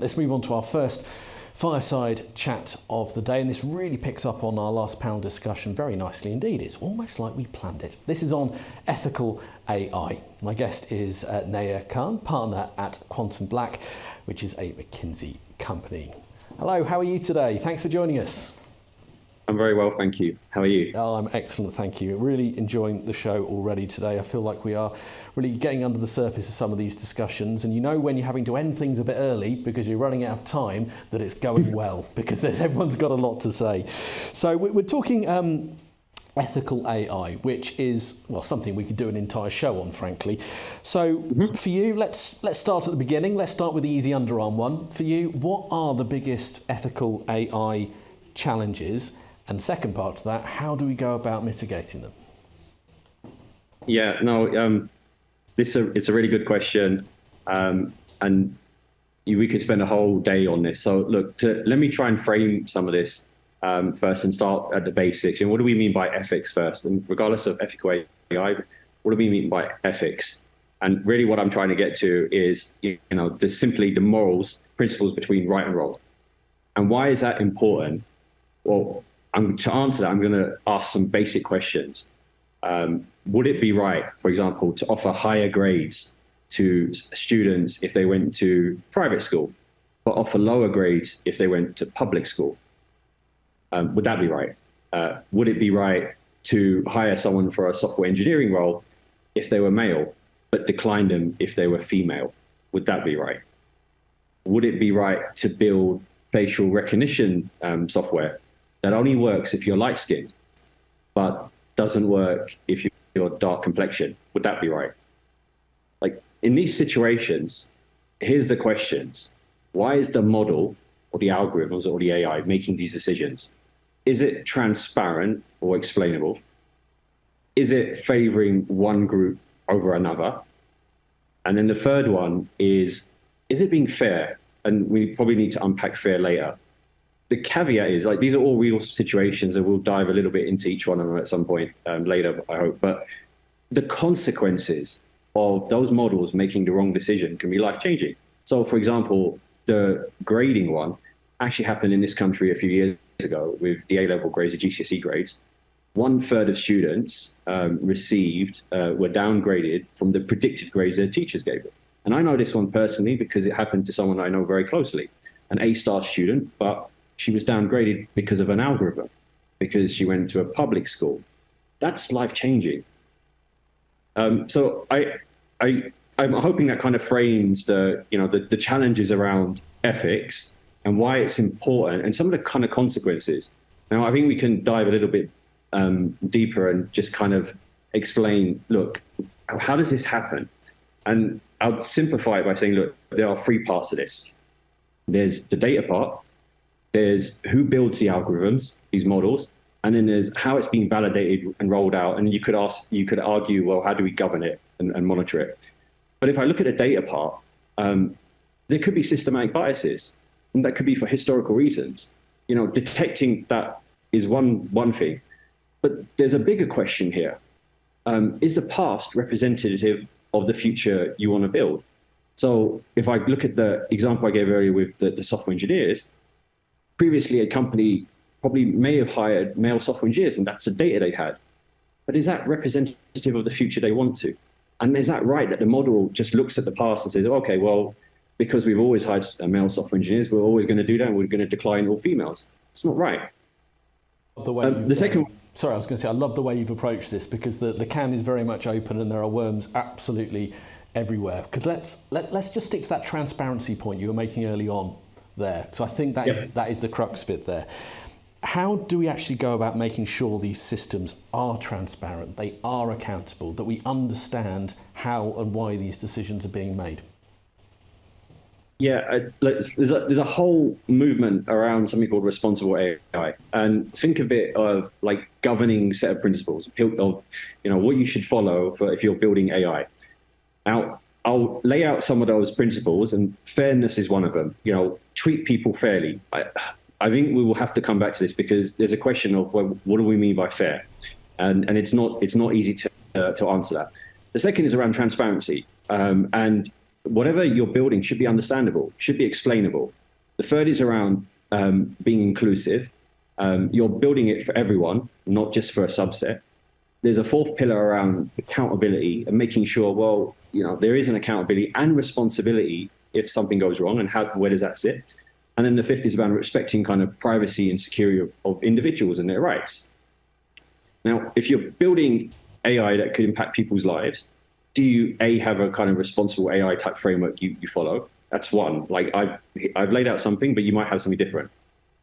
let's move on to our first fireside chat of the day, and this really picks up on our last panel discussion very nicely indeed. It's almost like we planned it. This is on ethical AI. My guest is Nayur Khan, partner at QuantumBlack, which is a McKinsey company. Hello, how are you today? Thanks for joining us. I'm very well, thank you. How are you? Oh, I'm excellent, thank you. Really enjoying the show already today. I feel like we are really getting under the surface of some of these discussions, and you know when you're having to end things a bit early because you're running out of time that it's going well, because everyone's got a lot to say. So we're talking ethical AI, which is, well, something we could do an entire show on, frankly. So for you, let's start at the beginning. Let's start with the easy underarm one. For you, what are the biggest ethical AI challenges? And second part to that, how do we go about mitigating them? Yeah, no, it's a really good question, and we could spend a whole day on this. So look, let me try and frame some of this first and start at the basics. And what do we mean by ethics first? And regardless of ethical AI, what do we mean by ethics? And really what I'm trying to get to is, there's simply the morals, principles between right and wrong. And why is that important? Well, to answer that, I'm going to ask some basic questions. Would it be right, for example, to offer higher grades to students if they went to private school, but offer lower grades if they went to public school? Would that be right? Would it be right to hire someone for a software engineering role if they were male, but decline them if they were female? Would that be right? Would it be right to build facial recognition software that only works if you're light-skinned, but doesn't work if you're dark complexion? Would that be right? Like, in these situations, here's the questions. Why is the model or the algorithms or the AI making these decisions? Is it transparent or explainable? Is it favoring one group over another? And then the third one is it being fair? And we probably need to unpack fair later. The caveat is, like, these are all real situations, and we'll dive a little bit into each one of them at some point later, I hope. But the consequences of those models making the wrong decision can be life-changing. So, for example, the grading one actually happened in this country a few years ago with the A-level grades, the GCSE grades. 1/3 of students were downgraded from the predicted grades their teachers gave them. And I know this one personally because it happened to someone I know very closely, an A-star student, but she was downgraded because of an algorithm, because she went to a public school. That's life-changing. So I'm hoping that kind of frames the challenges around ethics and why it's important and some of the kind of consequences. Now, I think we can dive a little bit deeper and just kind of explain, look, how does this happen? And I'll simplify it by saying, look, there are three parts of this. There's the data part, there's who builds the algorithms, these models, and then there's how it's being validated and rolled out. And you could argue, well, how do we govern it and monitor it? But if I look at the data part, there could be systematic biases, and that could be for historical reasons. Detecting that is one thing. But there's a bigger question here. Is the past representative of the future you want to build? So if I look at the example I gave earlier with the software engineers, previously a company probably may have hired male software engineers, and that's the data they had. But is that representative of the future they want to? And is that right that the model just looks at the past and says, okay, well, because we've always hired male software engineers, we're always going to do that, and we're going to decline all females? It's not right. The second one. Sorry, I was going to say, I love the way you've approached this, because the can is very much open and there are worms absolutely everywhere. Because let's just stick to that transparency point you were making early on there, because I think that is the crux of it there. How do we actually go about making sure these systems are transparent, they are accountable, that we understand how and why these decisions are being made? Yeah, there's a whole movement around something called responsible AI, and think of it of like governing set of principles of what you should follow for if you're building AI. Now, I'll lay out some of those principles, and fairness is one of them. Treat people fairly. I think we will have to come back to this because there's a question of, well, what do we mean by fair, and it's not easy to answer that. The second is around transparency, and whatever you're building should be understandable, should be explainable. The third is around being inclusive. You're building it for everyone, not just for a subset. There's a fourth pillar around accountability and making sure, well, there is an accountability and responsibility if something goes wrong, and where does that sit? And then the fifth is about respecting kind of privacy and security of individuals and their rights. Now, if you're building AI that could impact people's lives, do you have a kind of responsible AI type framework you follow? That's one. Like I've laid out something, but you might have something different.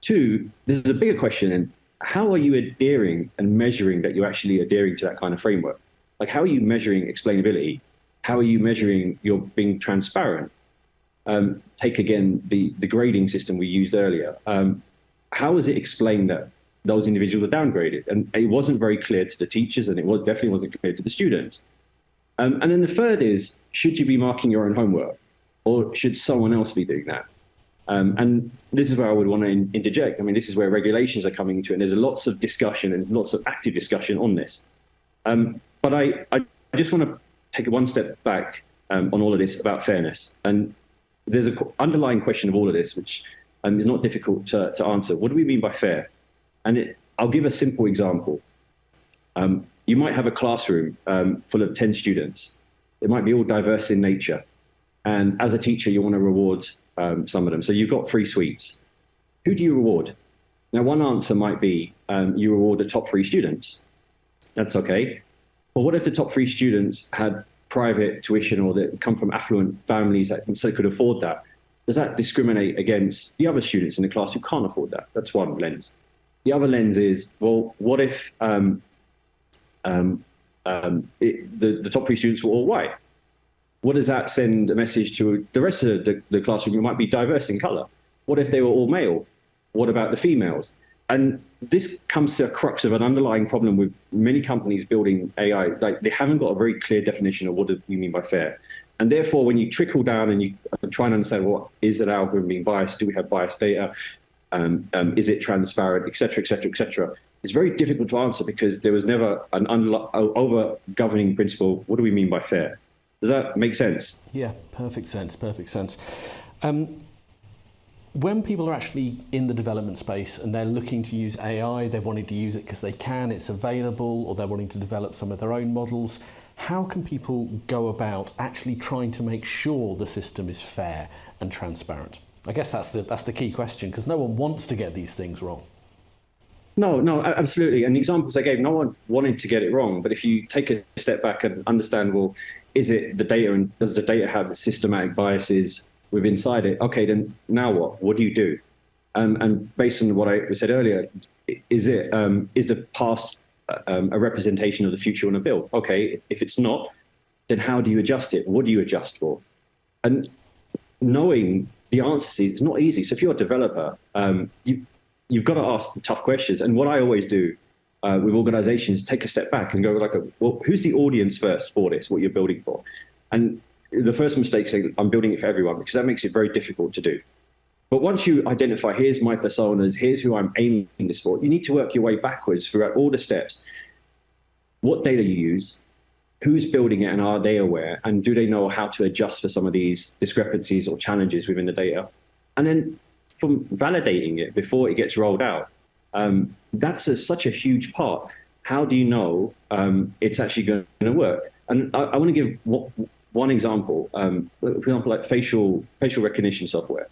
Two, this is a bigger question, and how are you adhering and measuring that you're actually adhering to that kind of framework? Like, how are you measuring explainability? How are you measuring you're being transparent? Take again the grading system we used earlier. How is it explained that those individuals are downgraded? And it wasn't very clear to the teachers, and it definitely wasn't clear to the students. And then the third is, should you be marking your own homework, or should someone else be doing that? And this is where I would want to interject. I mean, this is where regulations are coming into it, and there's lots of discussion and lots of active discussion on this. But I just want to take one step back on all of this about fairness. And there's an underlying question of all of this, which is not difficult to answer. What do we mean by fair? And I'll give a simple example. You might have a classroom full of 10 students. It might be all diverse in nature. And as a teacher, you want to reward some of them. So you've got 3 suites. Who do you reward? Now, one answer might be you reward the top 3 students. That's okay. But what if the top 3 students had private tuition, or that come from affluent families that so could afford that? Does that discriminate against the other students in the class who can't afford that? That's one lens. The other lens is, well, what if the top 3 students were all white? What does that send a message to the rest of the classroom who might be diverse in color? What if they were all male? What about the females? And this comes to a crux of an underlying problem with many companies building AI. Like, they haven't got a very clear definition of what do you mean by fair. And therefore, when you trickle down and you try and understand, what is that algorithm being biased? Do we have biased data? Is it transparent, et cetera, et cetera, et cetera? It's very difficult to answer because there was never an over-governing principle. What do we mean by fair? Does that make sense? Yeah, perfect sense, perfect sense. When people are actually in the development space and they're looking to use AI, they're wanting to use it because they can, it's available, or they're wanting to develop some of their own models, how can people go about actually trying to make sure the system is fair and transparent? I guess that's the key question, because no one wants to get these things wrong. No, absolutely. And the examples I gave, no one wanted to get it wrong. But if you take a step back and understand, well, is it the data, and does the data have systematic biases within inside it? Okay, then now what? What do you do? And based on what I said earlier, is the past a representation of the future on a build? Okay, if it's not, then how do you adjust it? What do you adjust for? And knowing the answers is not easy. So if you're a developer, you've got to ask the tough questions. And what I always do with organizations, take a step back and go like, well, who's the audience first for this, what you're building for? And the first mistake is saying, I'm building it for everyone, because that makes it very difficult to do. But once you identify, here's my personas, here's who I'm aiming this for, you need to work your way backwards throughout all the steps. What data you use, who's building it, and are they aware? And do they know how to adjust for some of these discrepancies or challenges within the data? And then from validating it before it gets rolled out, that's such a huge part. How do you know it's actually going to work? And I want to give one example. For example, like facial recognition software.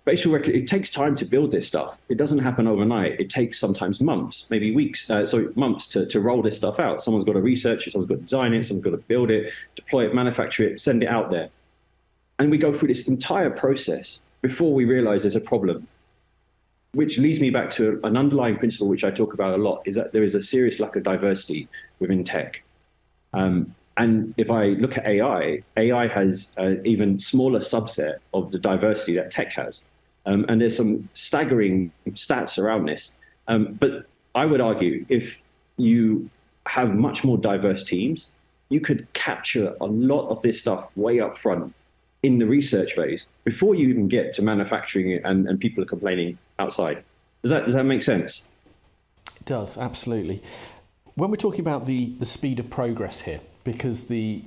It takes time to build this stuff. It doesn't happen overnight. It takes sometimes months, maybe weeks, months to roll this stuff out. Someone's got to research it, someone's got to design it, someone's got to build it, deploy it, manufacture it, send it out there. And we go through this entire process before we realize there's a problem, which leads me back to an underlying principle, which I talk about a lot, is that there is a serious lack of diversity within tech. And if I look at AI has an even smaller subset of the diversity that tech has. And there's some staggering stats around this. But I would argue, if you have much more diverse teams, you could capture a lot of this stuff way up front in the research phase before you even get to manufacturing it and people are complaining outside. Does that make sense? It does, absolutely. When we're talking about the speed of progress here, because the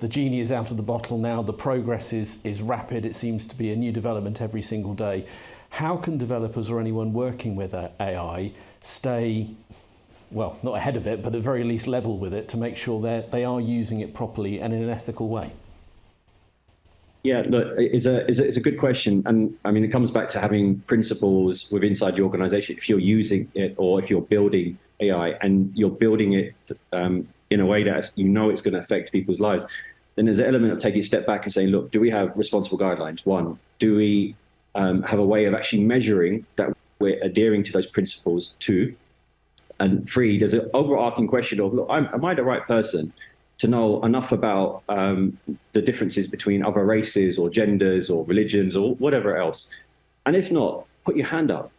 genie is out of the bottle now, the progress is rapid, it seems to be a new development every single day. How can developers or anyone working with AI stay, well, not ahead of it, but at very least level with it to make sure that they are using it properly and in an ethical way? Yeah, look, it's a good question. And I mean, it comes back to having principles within inside your organization. If you're using it or if you're building AI and you're building it in a way that you know it's going to affect people's lives, then there's an element of taking a step back and saying, look, do we have responsible guidelines? One, do we have a way of actually measuring that we're adhering to those principles? Two, and three, there's an overarching question of, look, am I the right person to know enough about the differences between other races or genders or religions or whatever else? And if not, put your hand up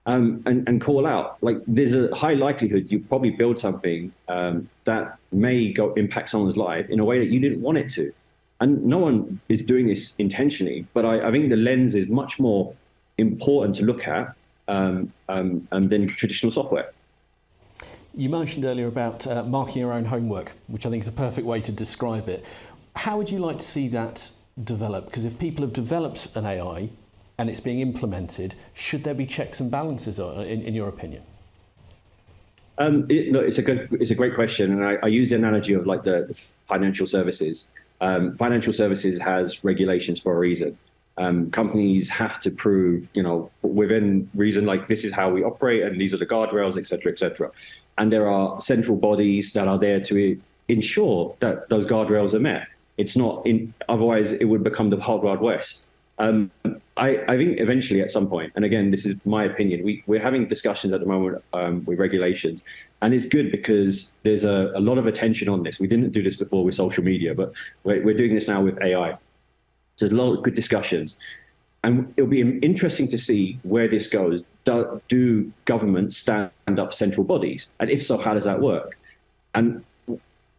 and call out. Like, there's a high likelihood you probably build something that may go impact someone's life in a way that you didn't want it to. And no one is doing this intentionally, but I think the lens is much more important to look at than traditional software. You mentioned earlier about marking your own homework, which I think is a perfect way to describe it. How would you like to see that develop? Because if people have developed an AI and it's being implemented, should there be checks and balances in your opinion? Look, it's a great question, and I use the analogy of like the financial services. Financial services has regulations for a reason. Companies have to prove, within reason, like this is how we operate, and these are the guardrails, et cetera, et cetera. And there are central bodies that are there to ensure that those guardrails are met. It's not otherwise it would become the Wild Wild West. I think eventually at some point, and again, this is my opinion, we're having discussions at the moment with regulations, and it's good because there's a lot of attention on this. We didn't do this before with social media, but we're doing this now with AI. So there's a lot of good discussions. And it'll be interesting to see where this goes. Do governments stand up central bodies? And if so, how does that work? And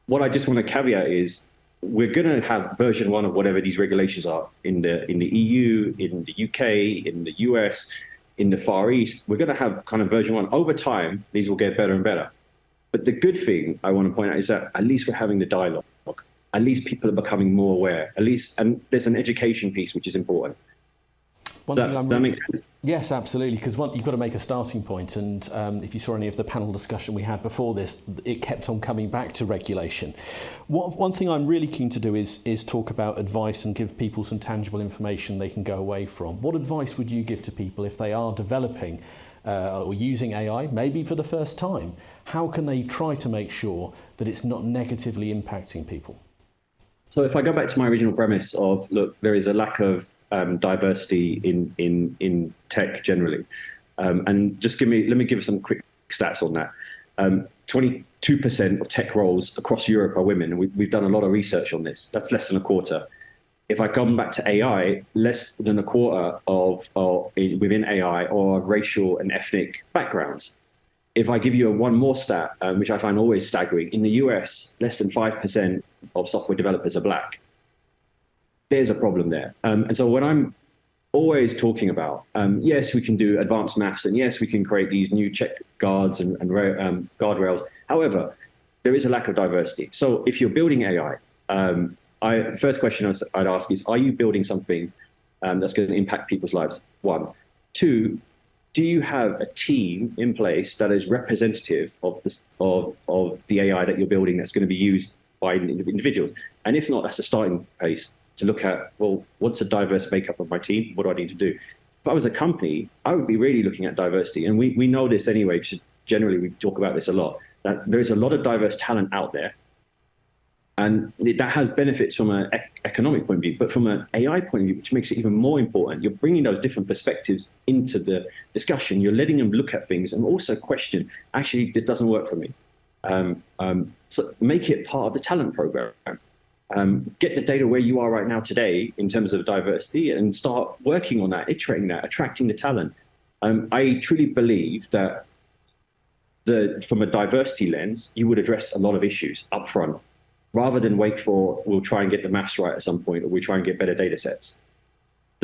what I just want to caveat is we're going to have version 1 of whatever these regulations are in the EU, in the UK, in the US, in the Far East. We're going to have kind of version 1. Over time, these will get better and better. But the good thing I want to point out is that at least we're having the dialogue. At least people are becoming more aware. And there's an education piece, which is important. Does that make sense? Yes, absolutely, because you've got to make a starting point, and if you saw any of the panel discussion we had before this, it kept on coming back to regulation. One thing I'm really keen to do is talk about advice and give people some tangible information they can go away from. What advice would you give to people if they are developing or using AI, maybe for the first time? How can they try to make sure that it's not negatively impacting people? So if I go back to my original premise of, look, there is a lack of diversity in tech generally, and just let me give some quick stats on that. 22% of tech roles across Europe are women, and we've done a lot of research on this. That's less than a quarter. If I come back to AI, less than a quarter within AI are racial and ethnic backgrounds. If I give you one more stat, which I find always staggering, in the US, less than 5% of software developers are black. There's a problem there. And so when I'm always talking about, yes, we can do advanced maths, and yes, we can create these new check guards and guardrails. However, there is a lack of diversity. So if you're building AI, first question I'd ask is, are you building something that's going to impact people's lives? One. Two, do you have a team in place that is representative of the AI that you're building that's going to be used by individuals? And if not, that's a starting place to look at, well, what's a diverse makeup of my team? What do I need to do? If I was a company, I would be really looking at diversity. And we know this anyway, because generally we talk about this a lot, that there is a lot of diverse talent out there. And that has benefits from an economic point of view, but from an AI point of view, which makes it even more important, you're bringing those different perspectives into the discussion. You're letting them look at things and also question, actually, this doesn't work for me. So make it part of the talent program. Get the data where you are right now today in terms of diversity and start working on that, iterating that, attracting the talent. I truly believe that from a diversity lens, you would address a lot of issues up front, rather than wait for, we'll try and get the maths right at some point, or we try and get better data sets.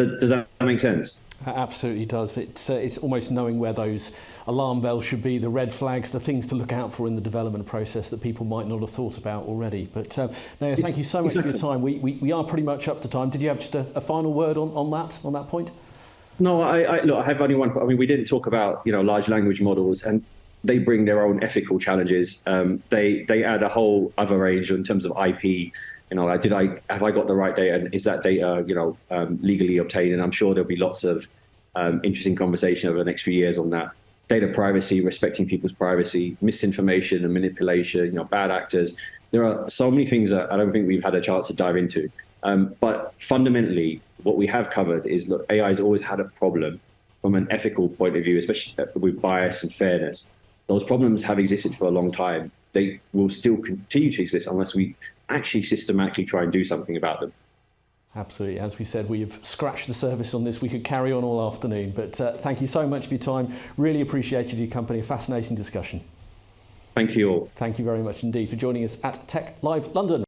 Does that make sense? It absolutely does. It's almost knowing where those alarm bells should be, the red flags, the things to look out for in the development process that people might not have thought about already. But Nayur, thank you so much for your time. We are pretty much up to time. Did you have just a final word on that point? No, I have only one. I mean, we didn't talk about large language models, and they bring their own ethical challenges. They add a whole other range in terms of IP. Have I got the right data, and is that data legally obtained? And I'm sure there'll be lots of interesting conversation over the next few years on that. Data privacy, respecting people's privacy, misinformation and manipulation, bad actors. There are so many things that I don't think we've had a chance to dive into. But fundamentally, what we have covered is, look, AI has always had a problem from an ethical point of view, especially with bias and fairness. Those problems have existed for a long time. They will still continue to exist unless we actually systematically try and do something about them. Absolutely. As we said, we've scratched the surface on this. We could carry on all afternoon, but thank you so much for your time. Really appreciated your company. A fascinating discussion. Thank you all. Thank you very much indeed for joining us at Tech Live London.